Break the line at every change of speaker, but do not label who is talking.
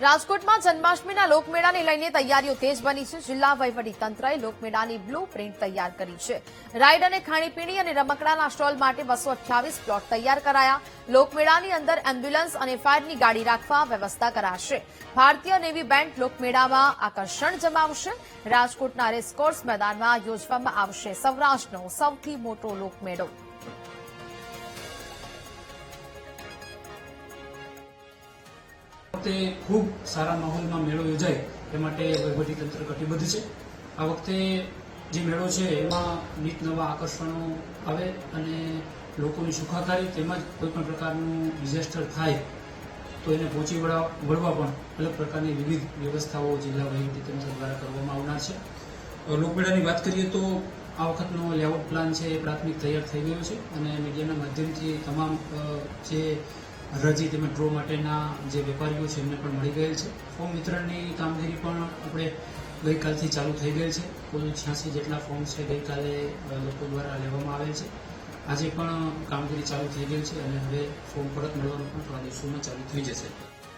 રાજકોટમાં જન્માષ્ટમીના લોકમેળાને લઈને તૈયારીઓ તેજ બની છે. જિલ્લા વહીવટીતંત્રએ લોકમેળાની બ્લુ પ્રિન્ટ તૈયાર કરી છે. રાઇડ અને ખાણીપીણી અને રમકડાના સ્ટોલ માટે 228 પ્લોટ તૈયાર કરાયા. લોકમેળાની અંદર એમ્બ્યુલન્સ અને ફાયરની ગાડી રાખવા વ્યવસ્થા કરાશે. ભારતીય નેવી બેન્ડ લોકમેળામાં આકર્ષણ જમાવશે. રાજકોટના રેસકોર્સ મેદાનમાં યોજવામાં આવશે સૌરાષ્ટ્રનો સૌથી મોટો લોકમેળો.
વખતે ખૂબ સારા માહોલમાં મેળો યોજાય એ માટે વહીવટીતંત્ર કટિબદ્ધ છે. આ વખતે જે મેળો છે એમાં નીત નવા આકર્ષણો આવે અને લોકોની સુખાકારી તેમજ કોઈપણ પ્રકારનું ડિઝાસ્ટર થાય તો એને પહોંચી વળવા પણ અલગ પ્રકારની વિવિધ વ્યવસ્થાઓ જિલ્લા વહીવટીતંત્ર દ્વારા કરવામાં આવનાર છે. લોકમેળાની વાત કરીએ તો આ વખતનો લેઆઉટ પ્લાન છે એ પ્રાથમિક તૈયાર થઈ ગયો છે અને મીડિયાના માધ્યમથી તમામ જે હરાજી તેમજ ડ્રો માટેના જે વેપારીઓ છે એમને પણ મળી ગયેલ છે. ફોર્મ વિતરણની કામગીરી પણ આપણે ગઈકાલથી ચાલુ થઈ ગયેલ છે. કુલ 86 જેટલા ફોર્મ છે ગઈકાલે લોકો દ્વારા લેવામાં આવેલ છે. આજે પણ કામગીરી ચાલુ થઈ ગયેલ છે અને હવે ફોર્મ પરત મળવાનું પણ થોડા દિવસોમાં ચાલુ થઈ જશે.